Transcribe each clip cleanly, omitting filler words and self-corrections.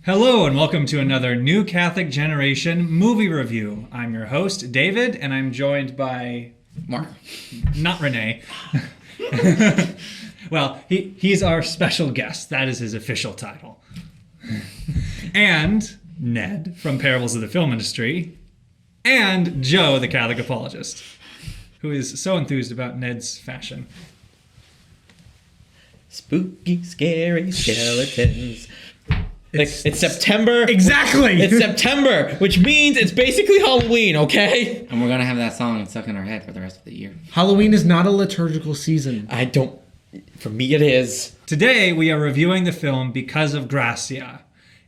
Hello and welcome to another New Catholic Generation movie review. I'm your host, David, and I'm joined by... Marc. Not Renee. Well, he's our special guest. That is his official title. And Ned from Parables of the Film Industry. And Joe, the Catholic apologist, who is so enthused about Ned's fashion. Spooky, scary skeletons. It's September. Exactly. It's September, which means it's basically Halloween, okay? And we're going to have that song stuck in our head for the rest of the year. Halloween is not a liturgical season. For me it is. Today we are reviewing the film because of Grácia.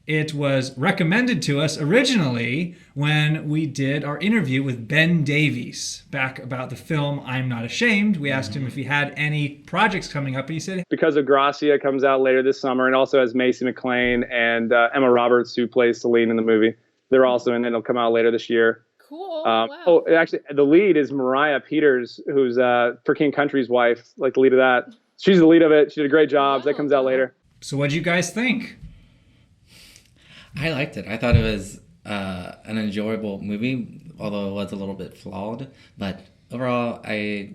It was recommended to us originally when we did our interview with Ben Davies back about the film I'm Not Ashamed. We asked him if he had any projects coming up, and he said, Because of Grácia comes out later this summer, and also has Macy McLean and Emma Roberts, who plays Celine in the movie. They're also in it. It'll come out later this year. Cool. Wow. Oh, actually, the lead is Moriah Peters, who's For King Country's wife, like the lead of that. She's the lead of it. She did a great job. That comes out later. So what'd you guys think? I liked it. I thought it was an enjoyable movie, although it was a little bit flawed. But overall, I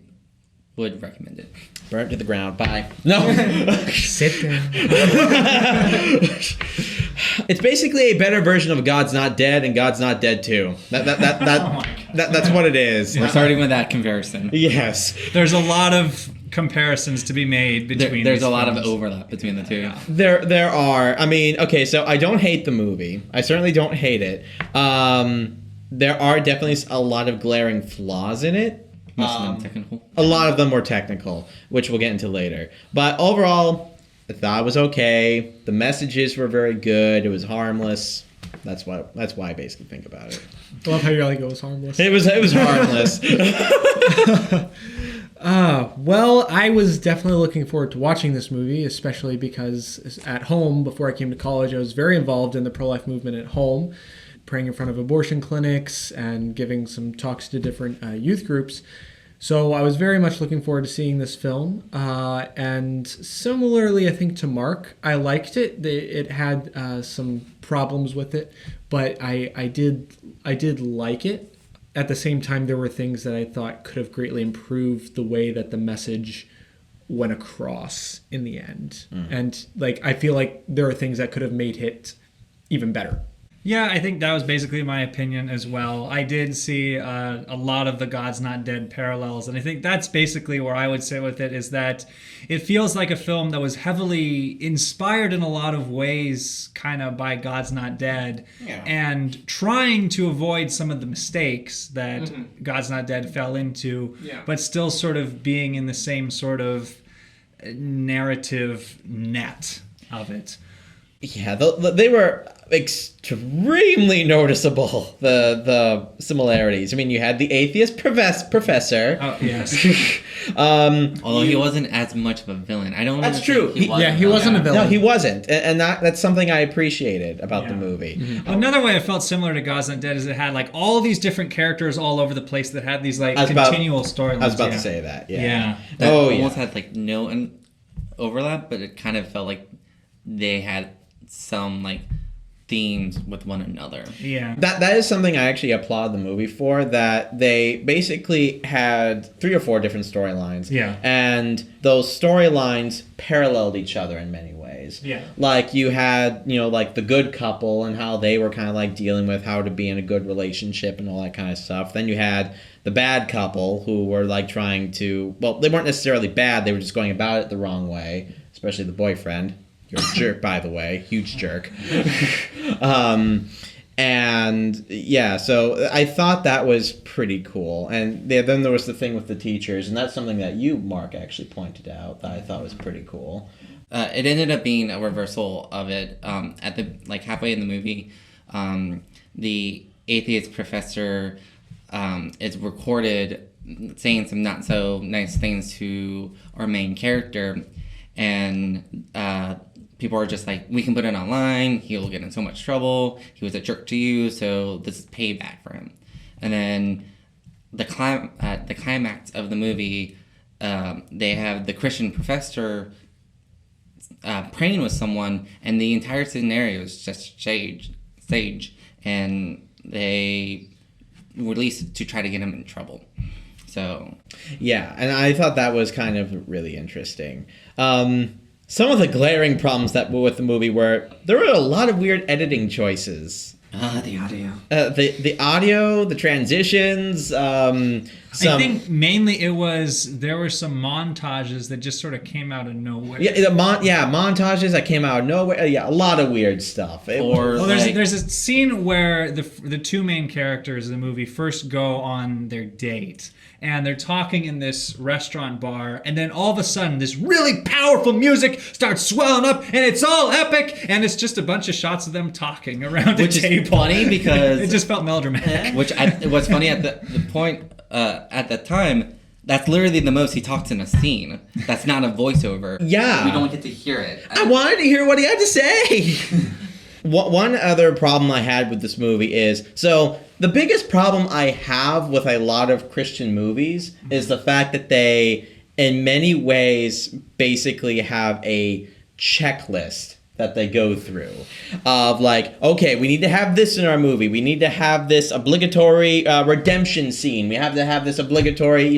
would recommend it. Burnt to the ground. Bye. No. Sit down. It's basically a better version of God's Not Dead and God's Not Dead 2. That's what it is. We're starting with that comparison. Yes. There's a lot of comparisons to be made between There's these a lot of films. overlap between the two. There are. I mean, okay, so I don't hate the movie. I certainly don't hate it. There are definitely a lot of glaring flaws in it. Most of them technical. A lot of them were technical, which we'll get into later. But overall, I thought it was okay. The messages were very good. It was harmless. That's why I basically think about it. I love how you're like, it was harmless. It was harmless. Well, I was definitely looking forward to watching this movie, especially because at home, before I came to college, I was very involved in the pro-life movement at home, praying in front of abortion clinics and giving some talks to different youth groups. So I was very much looking forward to seeing this film. And similarly, I think to Marc, I liked it. It had some problems with it, but I did like it. At the same time, there were things that I thought could have greatly improved the way that the message went across in the end. And I feel like there are things that could have made it even better. Yeah, I think that was basically my opinion as well. I did see a lot of the God's Not Dead parallels, and I think that's basically where I would sit with it, is that it feels like a film that was heavily inspired in a lot of ways kind of by God's Not Dead, and trying to avoid some of the mistakes that God's Not Dead fell into, but still sort of being in the same sort of narrative net of it. Yeah, they were extremely noticeable, the similarities. I mean, you had the atheist professor. Oh, yes. Although he wasn't as much of a villain. I don't. That's really true. think He wasn't a villain. No, he wasn't, and that's something I appreciated about the movie. Mm-hmm. Another way I felt similar to God's Not Dead is it had all these different characters all over the place that had these continual storylines. I was about to say that. Yeah. That almost had no overlap, but it kind of felt like they had some themes with one another. Yeah. That is something I actually applaud the movie for, that they basically had 3 or 4 different storylines. Yeah. And those storylines paralleled each other in many ways. Yeah. Like you had, the good couple and how they were kind of dealing with how to be in a good relationship and all that kind of stuff. Then you had the bad couple who were trying to, well, they weren't necessarily bad, they were just going about it the wrong way, especially the boyfriend. You're a jerk, by the way. Huge jerk. And yeah, so I thought that was pretty cool. And then there was the thing with the teachers, and that's something that you, Marc, actually pointed out that I thought was pretty cool. It ended up being a reversal of it. At the halfway in the movie, the atheist professor is recorded saying some not so nice things to our main character, and people are just like, we can put it online, he'll get in so much trouble, he was a jerk to you, so this is payback for him. And then the climax of the movie, they have the Christian professor praying with someone, and the entire scenario is just stage, and they release it to try to get him in trouble. So yeah, and I thought that was kind of really interesting. Some of the glaring problems that were with the movie were there were a lot of weird editing choices. the audio. The audio, the transitions. I think mainly there were some montages that just sort of came out of nowhere. Yeah, montages that came out of nowhere. Yeah, a lot of weird stuff. There's a scene where the two main characters in the movie first go on their date, and they're talking in this restaurant bar, and then all of a sudden this really powerful music starts swelling up, and it's all epic, and it's just a bunch of shots of them talking around a table. Which is funny because it just felt melodramatic. What's funny at the point at the time, that's literally the most he talks in a scene. That's not a voiceover. Yeah. We don't get to hear it. I wanted to hear what he had to say. One other problem I had with this movie is, so the biggest problem I have with a lot of Christian movies is the fact that they, in many ways, basically have a checklist that they go through of like, okay, we need to have this in our movie. We need to have this obligatory redemption scene. We have to have this obligatory,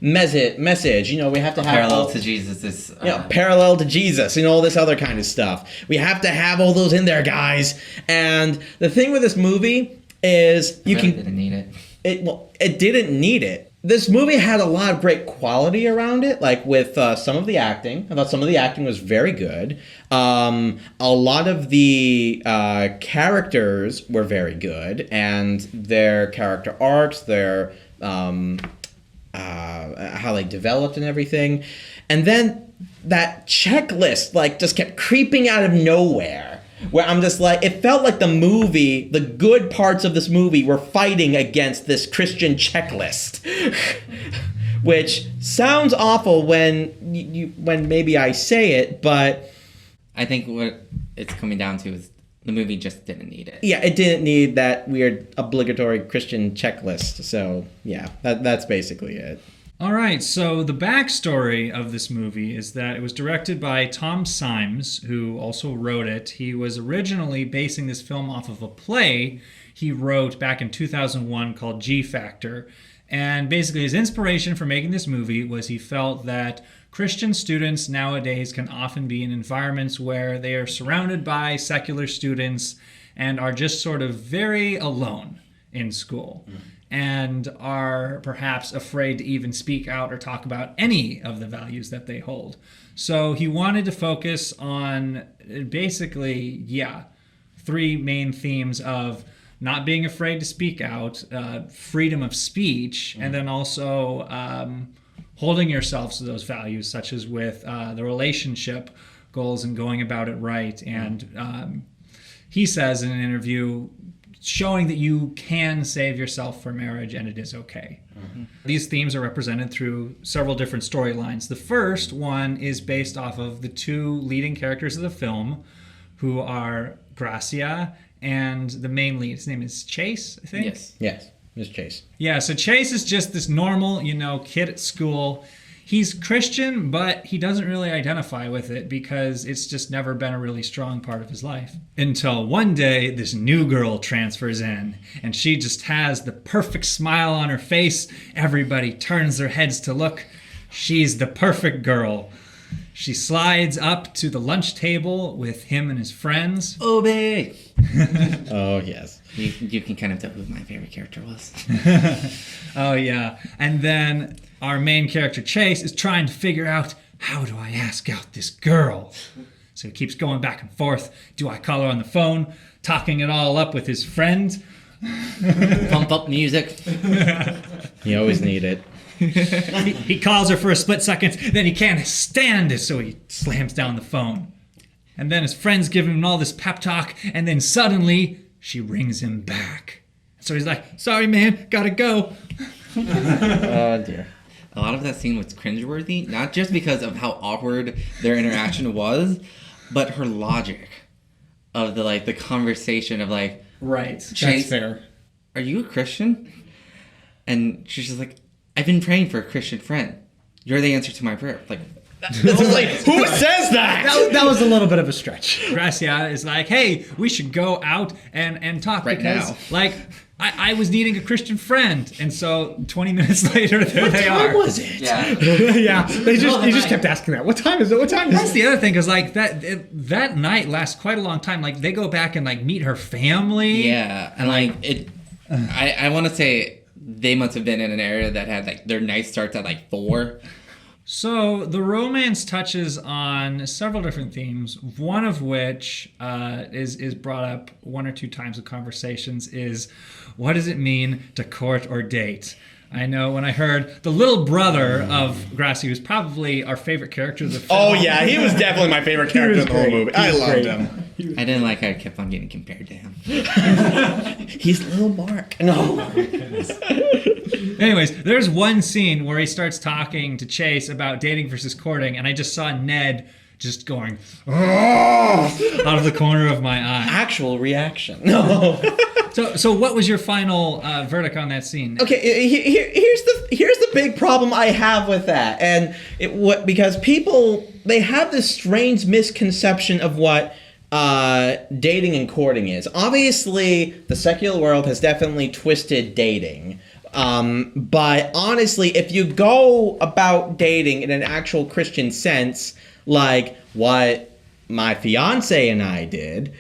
message. We have to have parallel to Jesus. Parallel to Jesus and all this other kind of stuff. We have to have all those in there, guys. And the thing with this movie is Didn't need it. It didn't need it. This movie had a lot of great quality around it, like with some of the acting. I thought some of the acting was very good. A lot of the characters were very good, and their character arcs, their how they developed and everything. And then that checklist just kept creeping out of nowhere. Where I'm just like, it felt like the good parts of this movie were fighting against this Christian checklist. Which sounds awful when maybe I say it, but I think what it's coming down to is the movie just didn't need it. Yeah, it didn't need that weird obligatory Christian checklist. So yeah, that's basically it. All right, so the backstory of this movie is that it was directed by Tom Symes, who also wrote it. He was originally basing this film off of a play he wrote back in 2001 called G Factor. And basically his inspiration for making this movie was he felt that Christian students nowadays can often be in environments where they are surrounded by secular students and are just sort of very alone in school. And are perhaps afraid to even speak out or talk about any of the values that they hold. So he wanted to focus on basically, three main themes of not being afraid to speak out, freedom of speech, and then also holding yourselves to those values, such as with the relationship goals and going about it right. And he says in an interview, showing that you can save yourself for marriage and it is okay. Mm-hmm. These themes are represented through several different storylines. The first one is based off of the two leading characters of the film, who are Grácia and the main lead. His name is Chase, I think? Yes, Miss Chase. Yeah, so Chase is just this normal, kid at school. He's Christian, but he doesn't really identify with it because it's just never been a really strong part of his life. Until one day, this new girl transfers in, and she just has the perfect smile on her face. Everybody turns their heads to look. She's the perfect girl. She slides up to the lunch table with him and his friends. Obey! Oh, yes. You can kind of tell who my favorite character was. Oh, yeah. And then our main character, Chase, is trying to figure out, how do I ask out this girl? So he keeps going back and forth. Do I call her on the phone? Talking it all up with his friend. Pump up music. You always need it. He calls her for a split second, then he can't stand it, so he slams down the phone. And then his friends give him all this pep talk, and then suddenly she rings him back. So he's like, sorry man, gotta go. Oh dear. A lot of that scene was cringeworthy, not just because of how awkward their interaction was, but her logic of the conversation of Right, Chase, that's fair. are you a Christian? And she's just like, I've been praying for a Christian friend. You're the answer to my prayer. I was like, who says that? That was a little bit of a stretch. Grácia is like, hey, we should go out and talk Right because now. like I was needing a Christian friend, and so 20 minutes later there they are. What was it? Yeah. Yeah, he just kept asking that. What time is it? What time is That's it? the other thing, because like that night lasts quite a long time. Like they go back and like meet her family. Yeah, and like it, I want to say they must have been in an area that had like their night starts at like 4. So the romance touches on several different themes. One of which is brought up one or two times in conversations is, what does it mean to court or date? I know when I heard the little brother of Grácia, who's probably our favorite character of the film. Oh yeah, he was definitely my favorite character in the whole movie. I loved him. I didn't like how I kept on getting compared to him. He's little Marc. No. Anyways, there's one scene where he starts talking to Chase about dating versus courting, and I just saw Ned just going out of the corner of my eye. Actual reaction. No. So what was your final verdict on that scene? Okay, here's the big problem I have with that, and because people they have this strange misconception of what dating and courting is. Obviously, the secular world has definitely twisted dating. But honestly, if you go about dating in an actual Christian sense, like what my fiance and I did,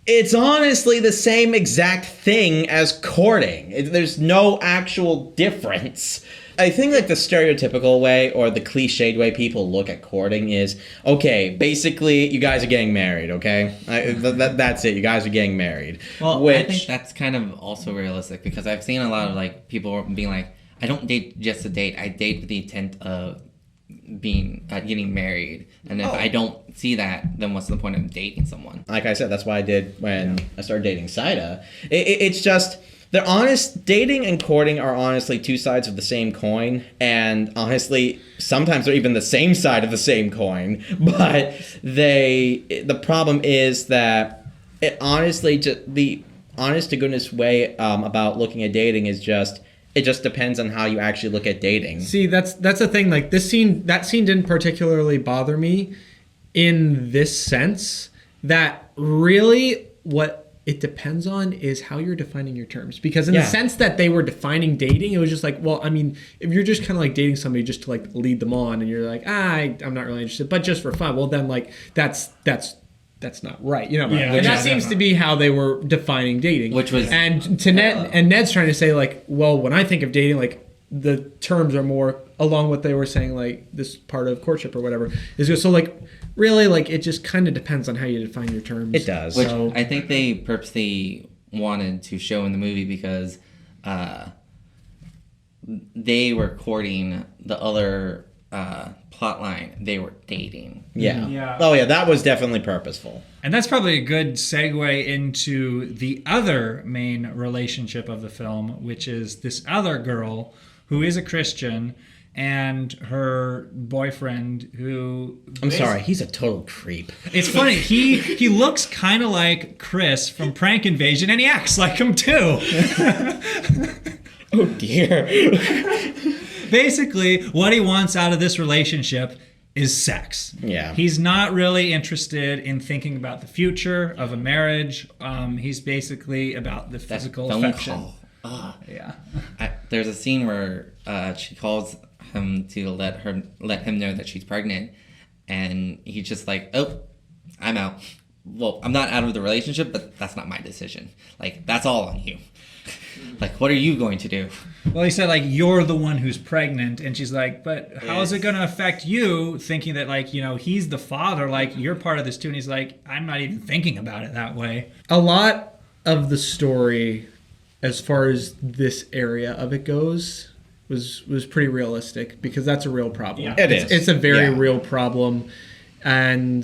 it's honestly the same exact thing as courting. There's no actual difference. I think like the stereotypical way or the cliched way people look at courting is, okay, basically you guys are getting married, okay? That's it, you guys are getting married. Well, I think that's kind of also realistic because I've seen a lot of like people being like, I don't date just to date. I date with the intent of getting married, and if I don't see that, then what's the point of dating someone? Like I said, that's what I did when I started dating Saida. It's just they're honest. Dating and courting are honestly two sides of the same coin, and honestly, sometimes they're even the same side of the same coin. But the problem is that it honestly, the honest to goodness way about looking at dating is just. It just depends on how you actually look at dating. See, that's the thing. Like that scene didn't particularly bother me in this sense. That really what it depends on is how you're defining your terms. Because in the sense that they were defining dating, it was just like, well, I mean, if you're just kind of like dating somebody just to like lead them on, and you're like, I'm not really interested, but just for fun. Well, then like that's not right, you know. Yeah, and that seems to be how they were defining dating, Which was and to Ned and Ned's trying to say like, well, when I think of dating, like the terms are more along what they were saying, like this part of courtship or whatever is just, so like really like it just kind of depends on how you define your terms. It does. Which So- I think they purposely wanted to show in the movie because they were courting the other plot line. They were dating. Yeah. Yeah. Oh yeah, that was definitely purposeful. And that's probably a good segue into the other main relationship of the film, which is this other girl who is a Christian and her boyfriend who... I'm sorry, he's a total creep. It's funny, he looks kind of like Chris from Prank Invasion, and he acts like him too. Oh dear. Basically, what he wants out of this relationship is sex. Yeah. He's not really interested in thinking about the future of a marriage. He's basically about the That physical phone affection. call. Ugh. Yeah. There's a scene where she calls him to let him know that she's pregnant, and he's just like, "Oh, I'm out." Well, I'm not out of the relationship, but that's not my decision. Like, that's all on you. Like, what are you going to do? Well, he said, like, you're the one who's pregnant. And she's like, but how is it going to affect you, thinking that, like, you know, he's the father, like, you're part of this too. And he's like, I'm not even thinking about it that way. A lot of the story, as far as this area of it goes, was pretty realistic, because that's a real problem. Yeah. It is. It's a very Yeah. real problem. And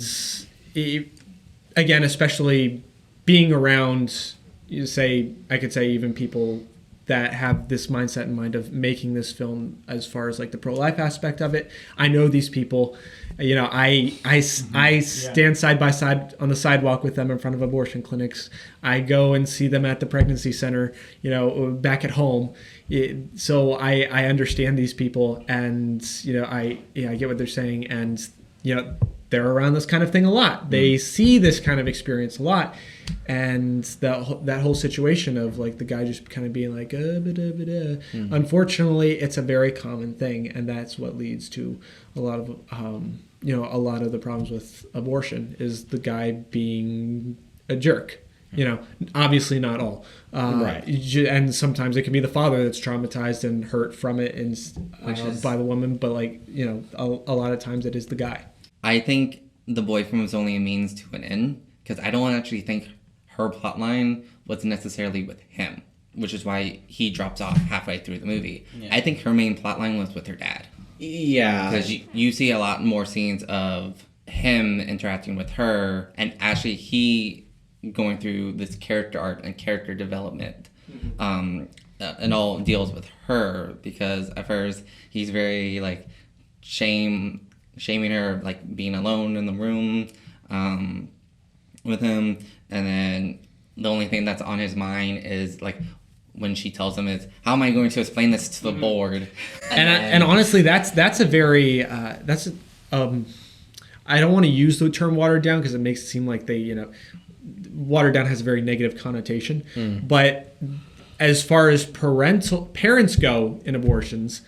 again, especially being around, I could say even people that have this mindset in mind of making this film as far as like the pro-life aspect of it. I know these people, you know, I stand side by side on the sidewalk with them in front of abortion clinics. I go and see them at the pregnancy center, you know, back at home. So I understand these people, and, you know, I get what they're saying, and, you know, they're around this kind of thing a lot. They see this kind of experience a lot. And that whole situation of like the guy just kind of being like, unfortunately, it's a very common thing, and that's what leads to a lot of a lot of the problems with abortion is the guy being a jerk. You know, obviously not all, right? And sometimes it can be the father that's traumatized and hurt from it, and by the woman. But like, you know, a lot of times it is the guy. I think the boyfriend was only a means to an end, because I don't actually think her plotline was necessarily with him, which is why he drops off halfway through the movie. Yeah. I think her main plotline was with her dad. Yeah. Because you see a lot more scenes of him interacting with her, and actually he going through this character arc and character development. And all deals with her, because at first he's very like shaming her, like being alone in the room with him, and then the only thing that's on his mind is like when she tells him is, how am I going to explain this to the board? And honestly, that's a very I don't want to use the term watered down, because it makes it seem like they, you know, watered down has a very negative connotation. But as far as parents go in abortions,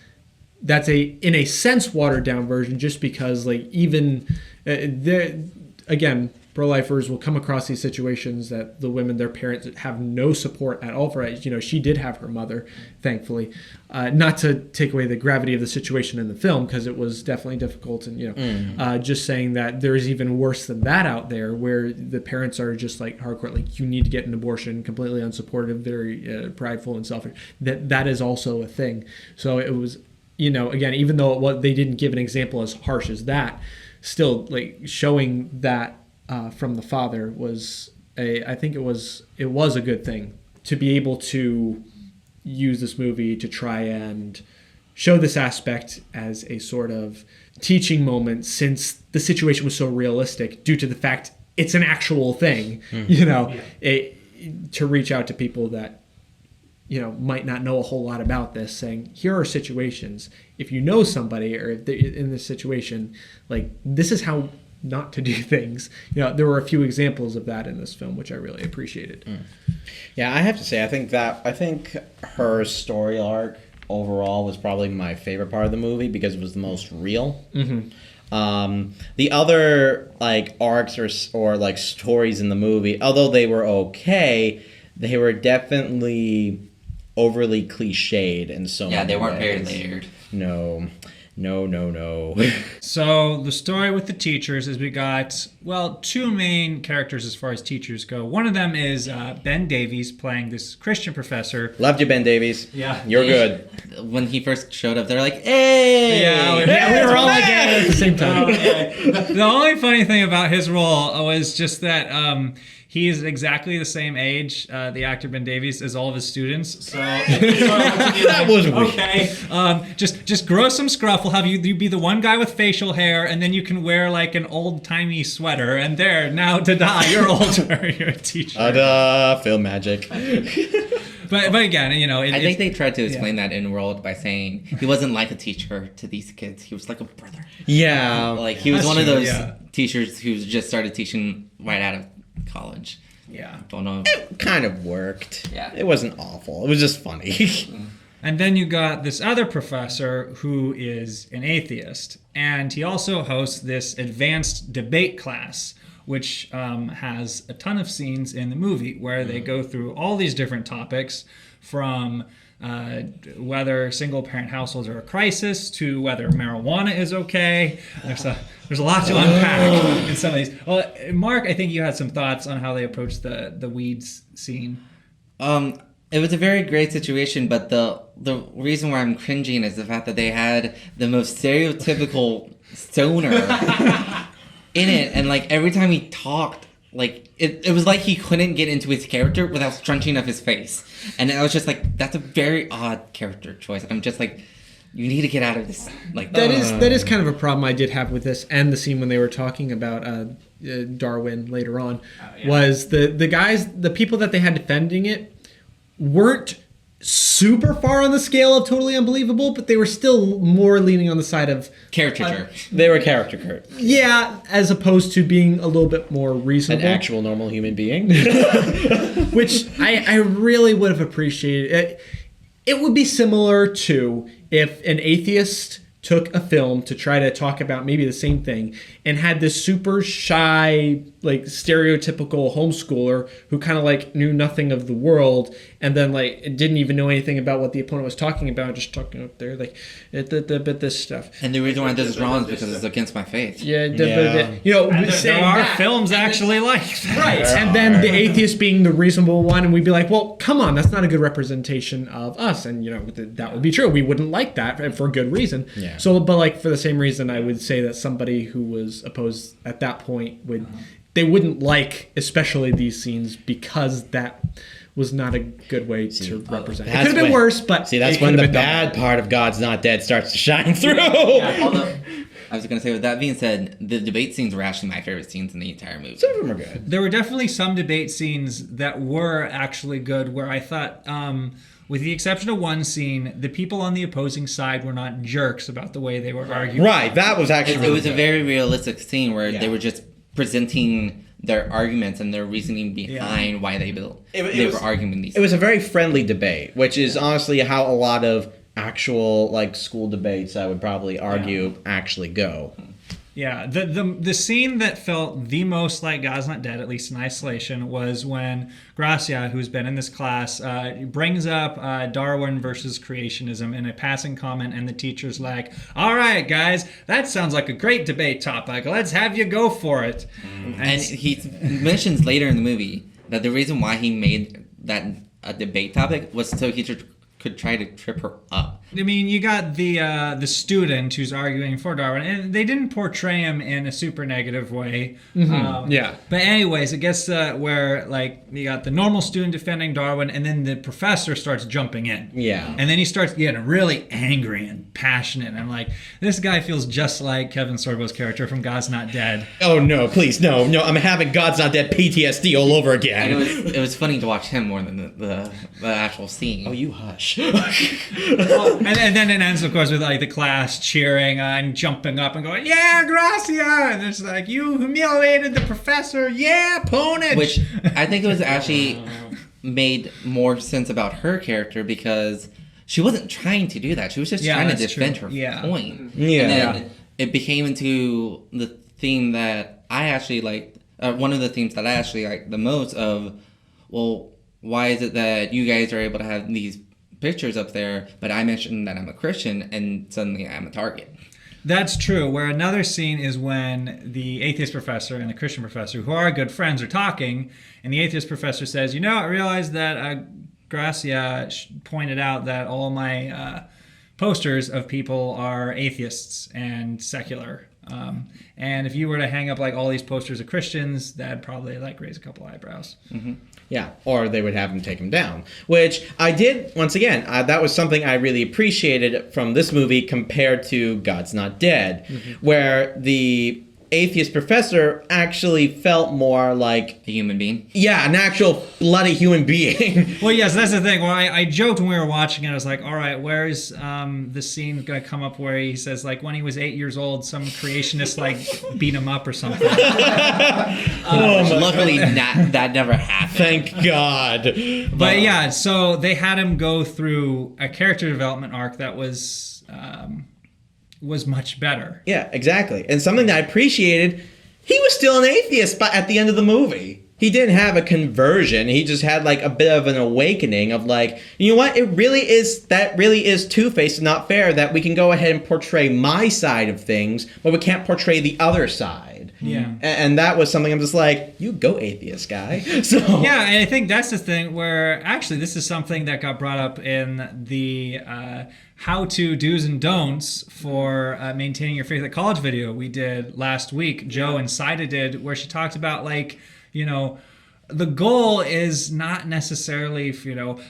that's in a sense watered down version, just because like even again, pro-lifers will come across these situations that the women, their parents, have no support at all for it. You know, she did have her mother, thankfully. Not to take away the gravity of the situation in the film, because it was definitely difficult, and, you know, just saying that there's even worse than that out there, where the parents are just like hardcore, like, you need to get an abortion, completely unsupportive, very prideful and selfish. That is also a thing. So it was, you know, again, even though they didn't give an example as harsh as that, still like showing that from the father was I think it was a good thing to be able to use this movie to try and show this aspect as a sort of teaching moment, since the situation was so realistic due to the fact it's an actual thing, you know, to reach out to people that, you know, might not know a whole lot about this, saying, here are situations, if you know somebody or if they're in this situation, like, this is how not to do things. You know, there were a few examples of that in this film, which I really appreciated. Yeah, I have to say, I think her story arc overall was probably my favorite part of the movie, because it was the most real. The other like arcs or like stories in the movie, although they were okay, they were definitely overly cliched in so many ways. Yeah, they weren't very layered. No. So the story with the teachers is we got, well, two main characters as far as teachers go. One of them is Ben Davies playing this Christian professor. Loved you, Ben Davies. Yeah. You're good. When he first showed up, they're like, hey! Yeah, we were all like at the same time. The only funny thing about his role was just that he is exactly the same age, the actor Ben Davies, as all of his students. So that was weird. Okay, just grow some scruff. We'll have you be the one guy with facial hair, and then you can wear like an old timey sweater. And there, now ta-da, you're older. You're a teacher. Ta-da, film magic. But again, you know, I think they tried to explain that in World by saying he wasn't like a teacher to these kids. He was like a brother. Yeah, like he was one of those yeah. teachers who just started teaching right out of college. Yeah. Don't know. It kind of worked. Yeah. It wasn't awful. It was just funny. And then you got this other professor who is an atheist, and he also hosts this advanced debate class, which has a ton of scenes in the movie where they go through all these different topics, from whether single-parent households are a crisis to whether marijuana is okay. There's a lot to unpack in some of these. Well, Mark, I think you had some thoughts on how they approached the weeds scene. It was a very great situation, but the reason why I'm cringing is the fact that they had the most stereotypical stoner in it, and like every time he talked like it was like he couldn't get into his character without scrunching up his face, and I was just like, that's a very odd character choice. And I'm just like, you need to get out of this. Like that is kind of a problem I did have with this, and the scene when they were talking about Darwin later on was the people that they had defending it weren't super far on the scale of totally unbelievable, but they were still more leaning on the side of caricature. They were caricature. Yeah, as opposed to being a little bit more reasonable. An actual normal human being. Which I really would have appreciated. It would be similar to if an atheist took a film to try to talk about maybe the same thing and had this super shy, like stereotypical homeschooler who kind of like knew nothing of the world and then like didn't even know anything about what the opponent was talking about, just talking up there like this stuff. And the reason why this is wrong is because it's against my faith. You know, there are films actually like that. Right. And then the atheist being the reasonable one, and we'd be like, well, come on, that's not a good representation of us. And, you know, that would be true. We wouldn't like that for good reason. Yeah. So, but like for the same reason, I would say that somebody who was opposed at that point they wouldn't like, especially these scenes, because that was not a good way to represent. It could have been worse, but that's when the bad part of God's Not Dead starts to shine through. Yeah, although, I was going to say, with that being said, the debate scenes were actually my favorite scenes in the entire movie. Some of them are good. There were definitely some debate scenes that were actually good where I thought, with the exception of one scene, the people on the opposing side were not jerks about the way they were arguing. Right, that was actually It was a very realistic scene where they were just presenting their arguments and their reasoning behind why they were arguing these. It was a very friendly debate, which is honestly how a lot of actual like school debates, I would probably argue, actually go. Yeah, the scene that felt the most like God's Not Dead, at least in isolation, was when Grácia, who's been in this class, brings up Darwin versus creationism in a passing comment, and the teacher's like, all right, guys, that sounds like a great debate topic. Let's have you go for it. And he mentions later in the movie that the reason why he made that a debate topic was so he could try to trip her up. I mean, you got the student who's arguing for Darwin, and they didn't portray him in a super negative way. Yeah. But anyways, it gets where like you got the normal student defending Darwin, and then the professor starts jumping in. Yeah. And then he starts getting really angry and passionate. And I'm like, this guy feels just like Kevin Sorbo's character from God's Not Dead. Oh no, please, no, I'm having God's Not Dead PTSD all over again. And it was funny to watch him more than the actual scene. Oh, you hush. And then it ends, of course, with like the class cheering and jumping up and going, yeah, Grácia! And it's like, you humiliated the professor, yeah, opponent! Which I think it was actually made more sense about her character because she wasn't trying to do that. She was just trying to defend her point. Yeah. And then it became into the theme that I actually liked, one of the themes that I actually liked the most of, well, why is it that you guys are able to have these pictures up there, but I mentioned that I'm a Christian and suddenly I'm a target. That's true. Where another scene is when the atheist professor and the Christian professor, who are good friends, are talking, and the atheist professor says, you know, I realized that Grácia pointed out that all my posters of people are atheists and secular. And if you were to hang up like all these posters of Christians, that'd probably like raise a couple eyebrows. Mm-hmm. Yeah, or they would have him take him down, which I did, once again, that was something I really appreciated from this movie compared to God's Not Dead, where the atheist professor actually felt more like a human being. Yeah, an actual bloody human being. Well, yes, that's the thing. Well, I joked when we were watching it. I was like, all right, where's the scene going to come up where he says, like, when he was 8 years old, some creationist, like, beat him up or something. Luckily, that never happened. Thank God. But yeah, so they had him go through a character development arc that was much better. Yeah, exactly. And something that I appreciated, he was still an atheist at the end of the movie. He didn't have a conversion. He just had like a bit of an awakening of like, you know what? That really is two-faced and not fair that we can go ahead and portray my side of things, but we can't portray the other side. Yeah. And that was something I'm just like, you go atheist guy. So yeah, and I think that's the thing where actually this is something that got brought up in the how-to do's and don'ts for maintaining your faith at college video we did last week. Joe and Saida did, where she talked about like, the goal is not necessarily,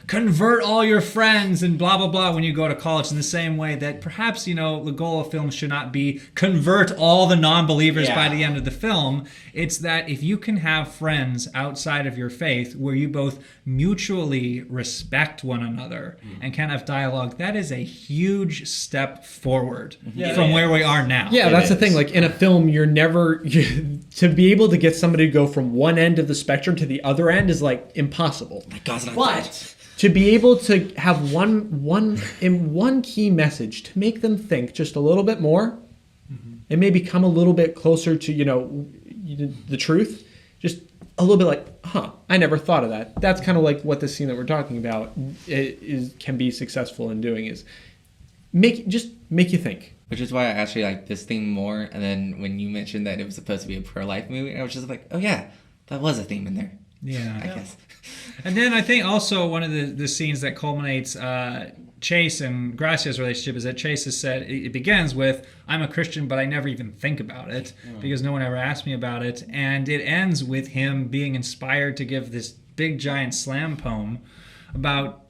convert all your friends and blah, blah, blah when you go to college, in the same way that perhaps, the goal of film should not be convert all the non-believers by the end of the film. It's that if you can have friends outside of your faith where you both mutually respect one another and can have dialogue, that is a huge step forward from where we are now. Yeah, that's the thing. Like in a film, you're never to be able to get somebody to go from one end of the spectrum to the other end is like impossible. My God's not But dead. to be able to have one key message to make them think just a little bit more, and maybe come a little bit closer to the truth, just a little bit like, I never thought of that. That's kind of like what the scene that we're talking about can be successful in doing, is make you think. Which is why I actually like this theme more. And then when you mentioned that it was supposed to be a pro-life movie, I was just like, oh yeah, that was a theme in there. Yeah. I guess. And then I think also one of the scenes that culminates Chase and Gracia's relationship is that Chase has said, it begins with, I'm a Christian, but I never even think about it because no one ever asked me about it. And it ends with him being inspired to give this big giant slam poem about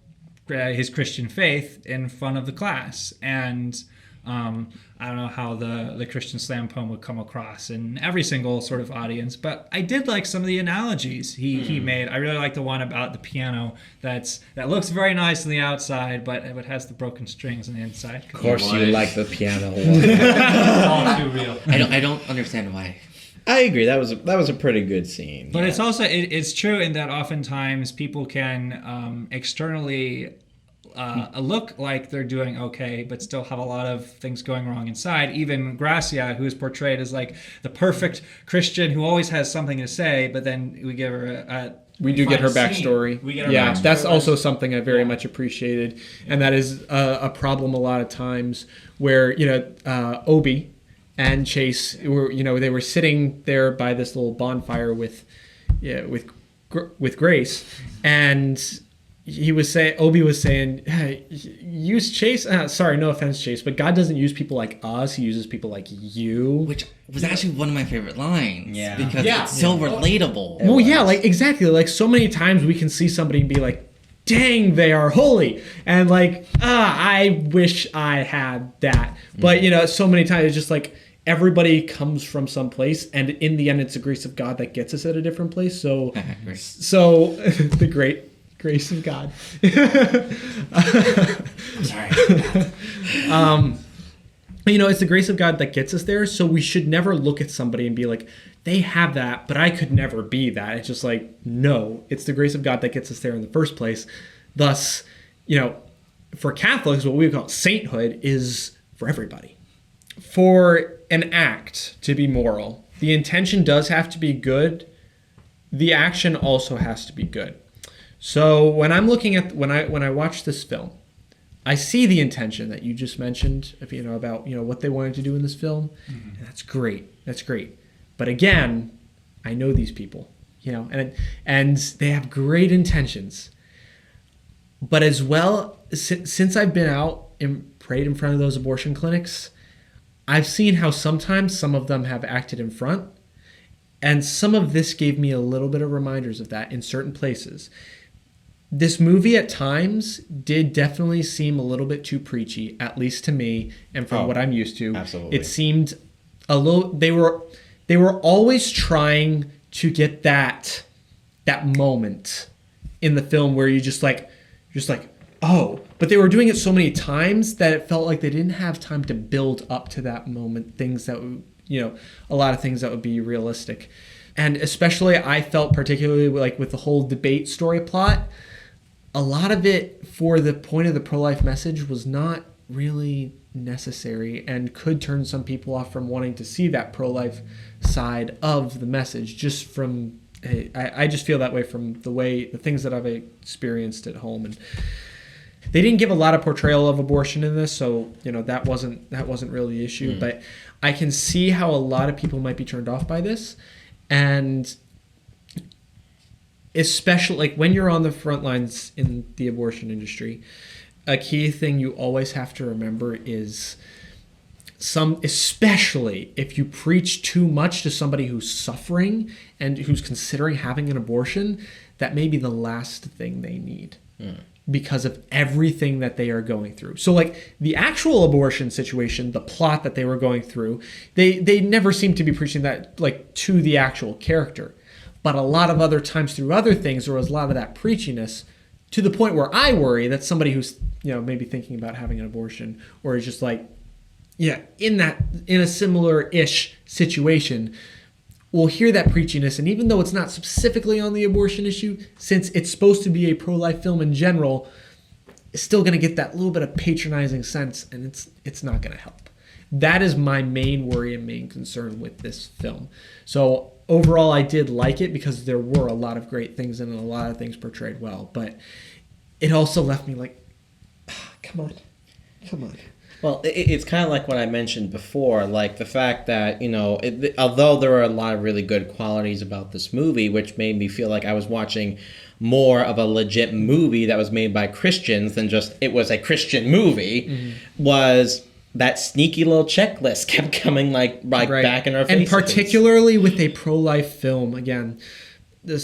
his Christian faith in front of the class. And I don't know how the Christian slam poem would come across in every single sort of audience, but I did like some of the analogies he made. I really like the one about the piano that looks very nice on the outside, but it has the broken strings on the inside. Of course, you like the piano one. It's all too real. I don't understand why. I agree. That was a pretty good scene. But it's also it's true in that oftentimes people can externally look like they're doing okay, but still have a lot of things going wrong inside. Even Grácia, who is portrayed as like the perfect Christian who always has something to say, but then we give her We do get her backstory. backstory. That's also something I very much appreciated, and that is a problem a lot of times where Obi and Chase were they were sitting there by this little bonfire with Grace, and Obi was saying, hey, use Chase. Sorry, no offense, Chase, but God doesn't use people like us. He uses people like you. Which was actually one of my favorite lines. Yeah. Because it's so relatable. Well, yeah, like exactly. Like so many times we can see somebody and be like, dang, they are holy. And like, I wish I had that. But, so many times it's just like everybody comes from some place. And in the end, it's the grace of God that gets us at a different place. So the great grace of God. I'm sorry. It's the grace of God that gets us there. So we should never look at somebody and be like, they have that, but I could never be that. It's just like, no, it's the grace of God that gets us there in the first place. Thus, for Catholics, what we call sainthood is for everybody. For an act to be moral, the intention does have to be good. The action also has to be good. So when I'm looking at when I watch this film, I see the intention that you just mentioned, about what they wanted to do in this film. And that's great. That's great. But again, I know these people, and they have great intentions. But as well, since I've been out and prayed in front of those abortion clinics, I've seen how sometimes some of them have acted in front, and some of this gave me a little bit of reminders of that in certain places. This movie at times did definitely seem a little bit too preachy, at least to me, and from what I'm used to. Absolutely. It seemed a little. They were always trying to get that moment in the film where you just like, oh. But they were doing it so many times that it felt like they didn't have time to build up to that moment. Things that a lot of things that would be realistic, and especially I felt particularly like with the whole debate story plot. A lot of it for the point of the pro-life message was not really necessary and could turn some people off from wanting to see that pro-life side of the message. Just from, I just feel that way from the things that I've experienced at home. And they didn't give a lot of portrayal of abortion in this, so that wasn't really the issue. But I can see how a lot of people might be turned off by this, and especially like when you're on the front lines in the abortion industry, a key thing you always have to remember is especially if you preach too much to somebody who's suffering and who's considering having an abortion, that may be the last thing they need. Because of everything that they are going through. So like the actual abortion situation, the plot that they were going through, they never seem to be preaching that like to the actual character. But a lot of other times through other things, there was a lot of that preachiness to the point where I worry that somebody who's, maybe thinking about having an abortion or is just like, in a similar-ish situation, will hear that preachiness, and even though it's not specifically on the abortion issue, since it's supposed to be a pro-life film in general, it's still going to get that little bit of patronizing sense, and it's not going to help. That is my main worry and main concern with this film. So overall, I did like it because there were a lot of great things in it, and a lot of things portrayed well, but it also left me like, come on. Well, it's kind of like what I mentioned before, like the fact that, although there are a lot of really good qualities about this movie, which made me feel like I was watching more of a legit movie that was made by Christians than just it was a Christian movie, was that sneaky little checklist kept coming right. Back in our faces. And particularly with a pro-life film, again, a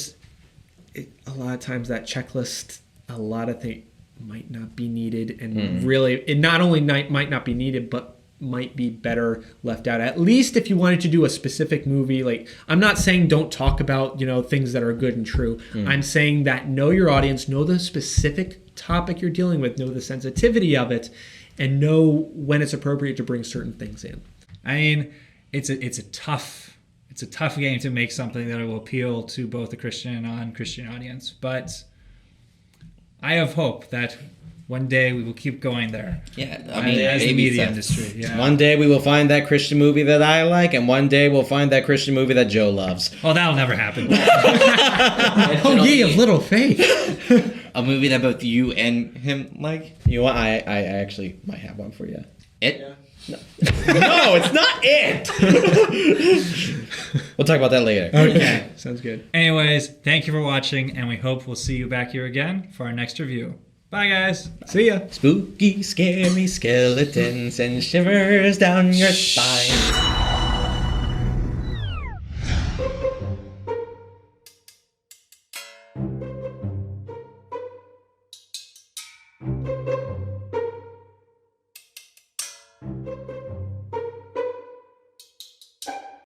lot of times that checklist, a lot of things might not be needed, and really it not only might not be needed, but might be better left out. At least if you wanted to do a specific movie, like I'm not saying don't talk about things that are good and true. I'm saying that know your audience, know the specific topic you're dealing with, know the sensitivity of it, and know when it's appropriate to bring certain things in. I mean, it's a tough game to make something that will appeal to both the Christian and non-Christian audience, but I have hope that one day we will keep going there. Yeah, as the media industry. Yeah. One day we will find that Christian movie that I like, and one day we'll find that Christian movie that Joe loves. Oh, that'll never happen. Oh, ye of little faith. A movie that both you and him like. You know what? I actually might have one for you. It? Yeah. No, it's not it. We'll talk about that later. Okay, sounds good. Anyways, thank you for watching, and we hope we'll see you back here again for our next review. Bye, guys. See ya. Spooky, scary skeletons and shivers down your spine.